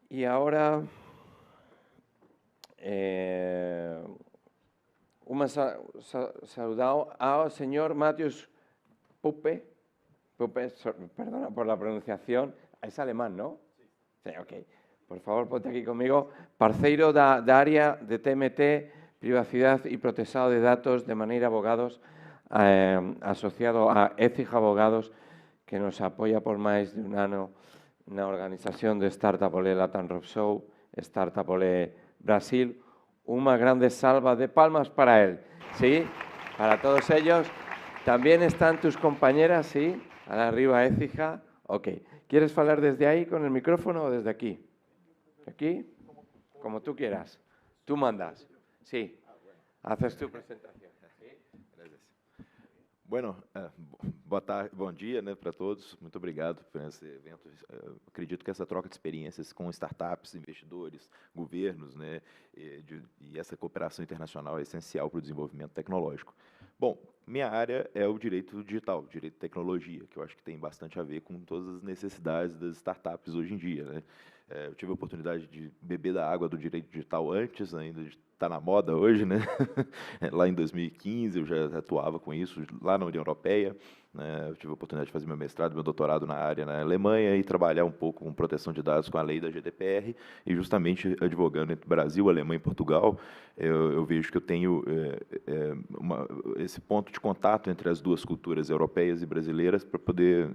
Y ahora, saludado al señor Matheus Puppe. Puppe, perdona por la pronunciación. Es alemán, ¿no? Sí, ok. Por favor, ponte aquí conmigo. Parceiro da área de TMT, privacidad y procesado de datos de manera abogados, asociado a Écija Abogados, que nos apoya por más de un año na organización de Startup Olé Latam Roadshow, Startup Olé Brasil. Una grande salva de palmas para él, ¿sí? Para todos ellos. También están tus compañeras, ¿sí? Arriba, Écija. Ok. ¿Quieres hablar desde ahí con el micrófono o desde aquí? ¿Aquí? Como tú quieras. Tú mandas. Sí. Haces tu presentación. Bueno, boa tarde, bom dia, né, para todos. Muito obrigado por esse evento. Acredito que essa troca de experiências com startups, investidores, governos, né, e essa cooperação internacional é essencial para o desenvolvimento tecnológico. Bom, minha área é o direito digital, direito de tecnologia, que eu acho que tem bastante a ver com todas as necessidades das startups hoje em dia, né? Eu tive a oportunidade de beber da água do direito digital antes ainda de estar na moda hoje, né? Lá em 2015 eu já atuava com isso, lá na União Europeia, né? Eu tive a oportunidade de fazer meu mestrado, meu doutorado na área na Alemanha e trabalhar um pouco com proteção de dados com a lei da GDPR e justamente advogando entre Brasil, Alemanha e Portugal, eu vejo que eu tenho esse ponto de contato entre as duas culturas europeias e brasileiras para poder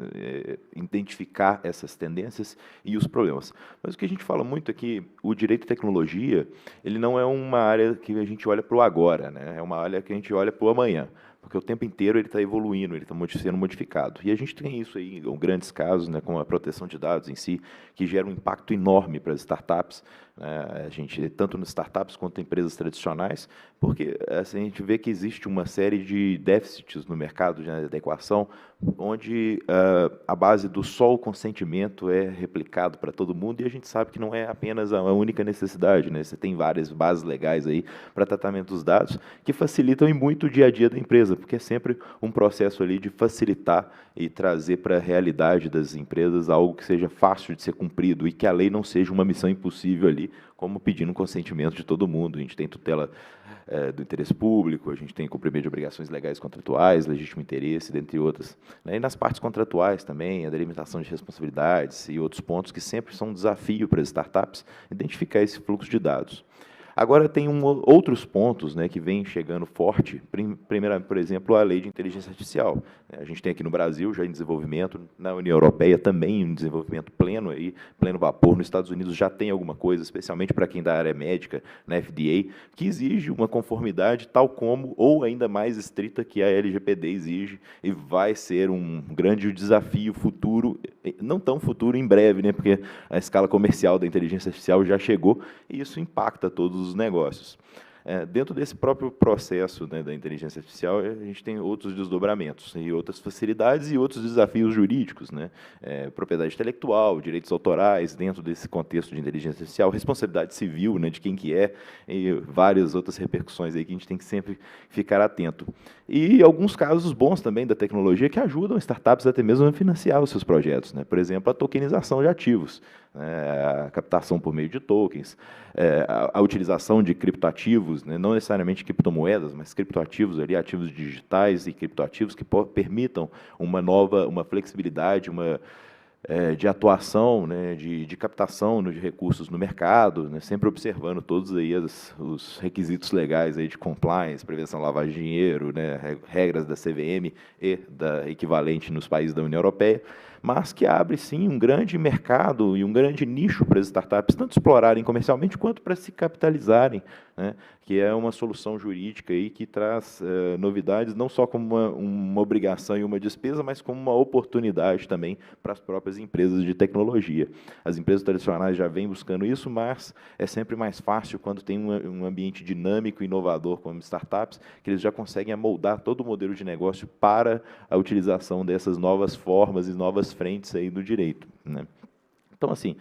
identificar essas tendências e os problemas. Mas o que a gente fala muito é que o direito e tecnologia, ele não é uma área que a gente olha para o agora, né? É uma área que a gente olha para o amanhã, porque o tempo inteiro ele está evoluindo, ele está sendo modificado. E a gente tem isso aí, em grandes casos, né, como a proteção de dados em si, que gera um impacto enorme para as startups, né, a gente, tanto nas startups quanto em empresas tradicionais, porque assim, a gente vê que existe uma série de déficits no mercado de adequação, onde a base do só o consentimento é replicado para todo mundo, e a gente sabe que não é apenas a única necessidade, né? Você tem várias bases legais aí para tratamento dos dados que facilitam e muito o dia a dia da empresa, porque é sempre um processo ali de facilitar e trazer para a realidade das empresas algo que seja fácil de ser cumprido e que a lei não seja uma missão impossível ali, como pedindo o consentimento de todo mundo. A gente tem tutela do interesse público, a gente tem cumprimento de obrigações legais contratuais, legítimo interesse, dentre outras, né? E nas partes contratuais também, a delimitação de responsabilidades e outros pontos que sempre são um desafio para as startups identificar esse fluxo de dados. Agora, tem outros pontos, né, que vêm chegando forte, primeiro, por exemplo, a lei de inteligência artificial. A gente tem aqui no Brasil, já em desenvolvimento, na União Europeia também em desenvolvimento pleno, aí, pleno vapor, nos Estados Unidos já tem alguma coisa, especialmente para quem da área médica, na FDA, que exige uma conformidade tal como, ou ainda mais estrita que a LGPD exige, e vai ser um grande desafio futuro, não tão futuro, em breve, né, porque a escala comercial da inteligência artificial já chegou, e isso impacta todos os negócios. Dentro desse próprio processo, né, da inteligência artificial, a gente tem outros desdobramentos e outras facilidades e outros desafios jurídicos, né? Propriedade intelectual, direitos autorais, dentro desse contexto de inteligência artificial, responsabilidade civil, né, de quem que é, e várias outras repercussões aí que a gente tem que sempre ficar atento. E alguns casos bons também da tecnologia que ajudam startups até mesmo a financiar os seus projetos, né? Por exemplo, a tokenização de ativos, a captação por meio de tokens, a utilização de criptoativos, né, não necessariamente criptomoedas, mas criptoativos ali, ativos digitais e criptoativos que permitam uma flexibilidade, de atuação, né, de captação de recursos no mercado, né, sempre observando todos aí os requisitos legais aí de compliance, prevenção de lavagem de dinheiro, né, regras da CVM e da equivalente nos países da União Europeia, mas que abre, sim, um grande mercado e um grande nicho para as startups, tanto explorarem comercialmente quanto para se capitalizarem, né, que é uma solução jurídica aí que traz novidades, não só como uma obrigação e uma despesa, mas como uma oportunidade também para as próprias empresas de tecnologia. As empresas tradicionais já vêm buscando isso, mas é sempre mais fácil quando tem um ambiente dinâmico e inovador como startups, que eles já conseguem amoldar todo o modelo de negócio para a utilização dessas novas formas e novas frentes aí do direito, né? Então, assim,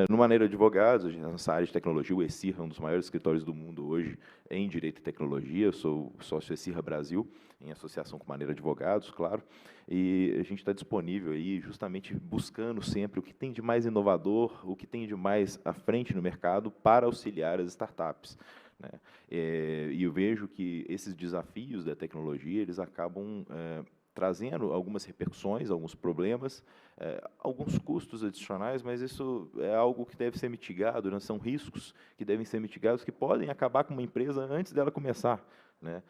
no Maneiro Advogados, nossa área de tecnologia, o ESIRA, um dos maiores escritórios do mundo hoje em Direito e Tecnologia. Eu sou sócio ESIRA Brasil, em associação com o Maneiro Advogados, claro, e a gente está disponível aí justamente buscando sempre o que tem de mais inovador, o que tem de mais à frente no mercado para auxiliar as startups, né? E eu vejo que esses desafios da tecnologia, eles acabam trazendo algumas repercussões, alguns problemas, alguns custos adicionais, mas isso é algo que deve ser mitigado, né? São riscos que devem ser mitigados, que podem acabar com uma empresa antes dela começar, né?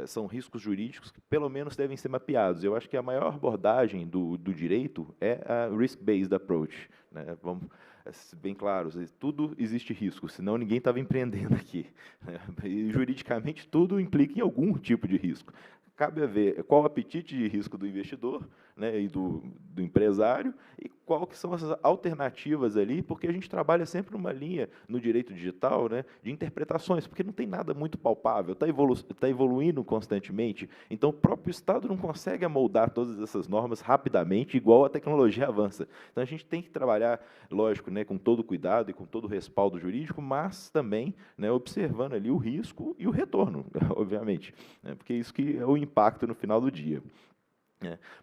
São riscos jurídicos que, pelo menos, devem ser mapeados. Eu acho que a maior abordagem do direito é a risk-based approach, né? Vamos, bem claro, tudo existe risco, senão ninguém estava empreendendo aqui, né? E, juridicamente, tudo implica em algum tipo de risco. Cabe a ver qual o apetite de risco do investidor, né, e do empresário, e qual que são as alternativas ali, porque a gente trabalha sempre numa linha, no direito digital, né, de interpretações, porque não tem nada muito palpável, está evoluindo constantemente, então o próprio Estado não consegue amoldar todas essas normas rapidamente, igual a tecnologia avança. Então a gente tem que trabalhar, lógico, né, com todo cuidado e com todo o respaldo jurídico, mas também, né, observando ali o risco e o retorno, obviamente, né, porque isso que é o impacto no final do dia.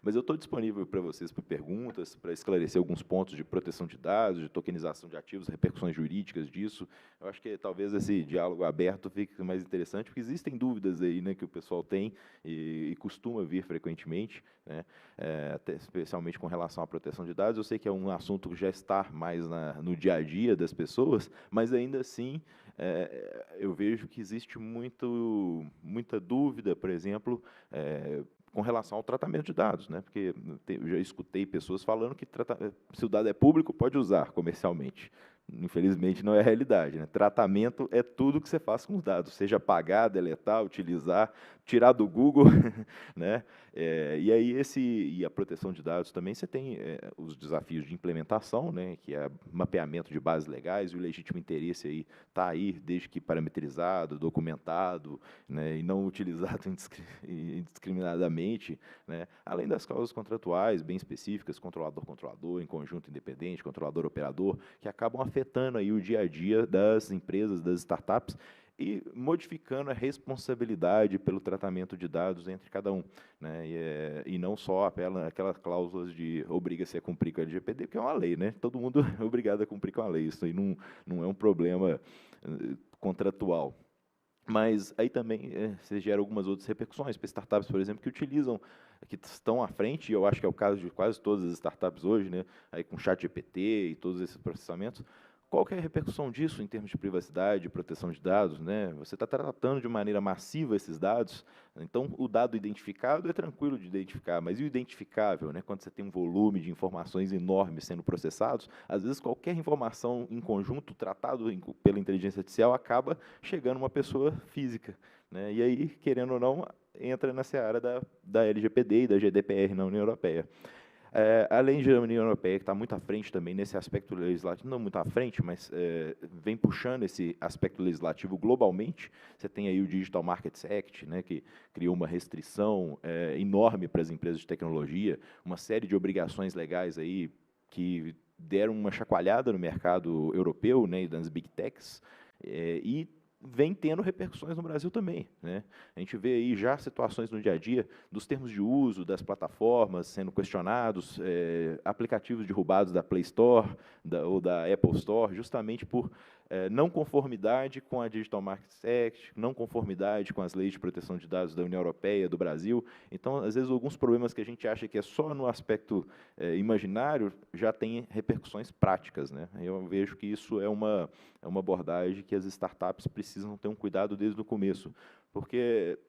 Mas eu estou disponível para vocês para perguntas, para esclarecer alguns pontos de proteção de dados, de tokenização de ativos, repercussões jurídicas disso. Eu acho que talvez esse diálogo aberto fique mais interessante, porque existem dúvidas aí, né, que o pessoal tem e costuma vir frequentemente, né, especialmente com relação à proteção de dados. Eu sei que é um assunto que já está mais no dia a dia das pessoas, mas ainda assim eu vejo que existe muita dúvida, por exemplo, com relação ao tratamento de dados, né? Porque eu já escutei pessoas falando que se o dado é público, pode usar comercialmente. Infelizmente, não é a realidade, né? Tratamento é tudo que você faz com os dados, seja apagar, deletar, utilizar, tirar do Google, né? E aí a proteção de dados também, você tem os desafios de implementação, né? Que é mapeamento de bases legais, e o legítimo interesse aí está aí, desde que parametrizado, documentado, né? E não utilizado indiscriminadamente, né? Além das causas contratuais bem específicas, controlador-controlador, em conjunto independente, controlador-operador, que acabam afetando aí o dia a dia das empresas, das startups, e modificando a responsabilidade pelo tratamento de dados entre cada um, né? E não só aquelas cláusulas de obriga-se a cumprir com a LGPD, que é uma lei, né? Todo mundo é obrigado a cumprir com a lei, isso aí não é um problema contratual. Mas aí também você gera algumas outras repercussões para startups, por exemplo, que estão à frente, e eu acho que é o caso de quase todas as startups hoje, né, aí com ChatGPT e todos esses processamentos. Qual que é a repercussão disso em termos de privacidade, proteção de dados, né? Você está tratando de maneira massiva esses dados, então o dado identificado é tranquilo de identificar, mas e o identificável, né? Quando você tem um volume de informações enormes sendo processados, às vezes qualquer informação em conjunto, tratado pela inteligência artificial, acaba chegando uma pessoa física, né? E aí, querendo ou não, entra nessa área da LGPD e da GDPR na União Europeia. Além da União Europeia, que está muito à frente também nesse aspecto legislativo, não muito à frente, mas vem puxando esse aspecto legislativo globalmente. Você tem aí o Digital Markets Act, né, que criou uma restrição enorme para as empresas de tecnologia, uma série de obrigações legais aí que deram uma chacoalhada no mercado europeu, né, e das Big Techs, e vem tendo repercussões no Brasil também, né? A gente vê aí já situações no dia a dia dos termos de uso das plataformas sendo questionados, aplicativos derrubados da Play Store ou da Apple Store, justamente por não conformidade com a Digital Markets Act, não conformidade com as leis de proteção de dados da União Europeia, do Brasil. Então, às vezes, alguns problemas que a gente acha que é só no aspecto imaginário, já tem repercussões práticas, né? Eu vejo que isso é uma abordagem que as startups precisam ter um cuidado desde o começo, porque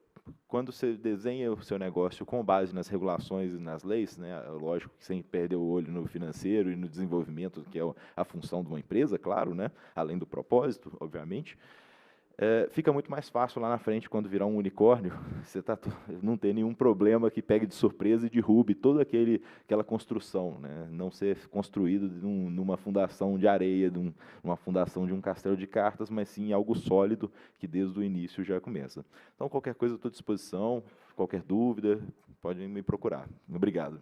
quando você desenha o seu negócio com base nas regulações e nas leis, né, lógico que sem perder o olho no financeiro e no desenvolvimento, que é a função de uma empresa, claro, né, além do propósito, obviamente, fica muito mais fácil lá na frente, quando virar um unicórnio, você não ter nenhum problema que pegue de surpresa e derrube toda aquela construção, né? Não ser construído numa fundação de areia, numa fundação de um castelo de cartas, mas sim algo sólido que desde o início já começa. Então, qualquer coisa eu estou à disposição, qualquer dúvida, podem me procurar. Obrigado.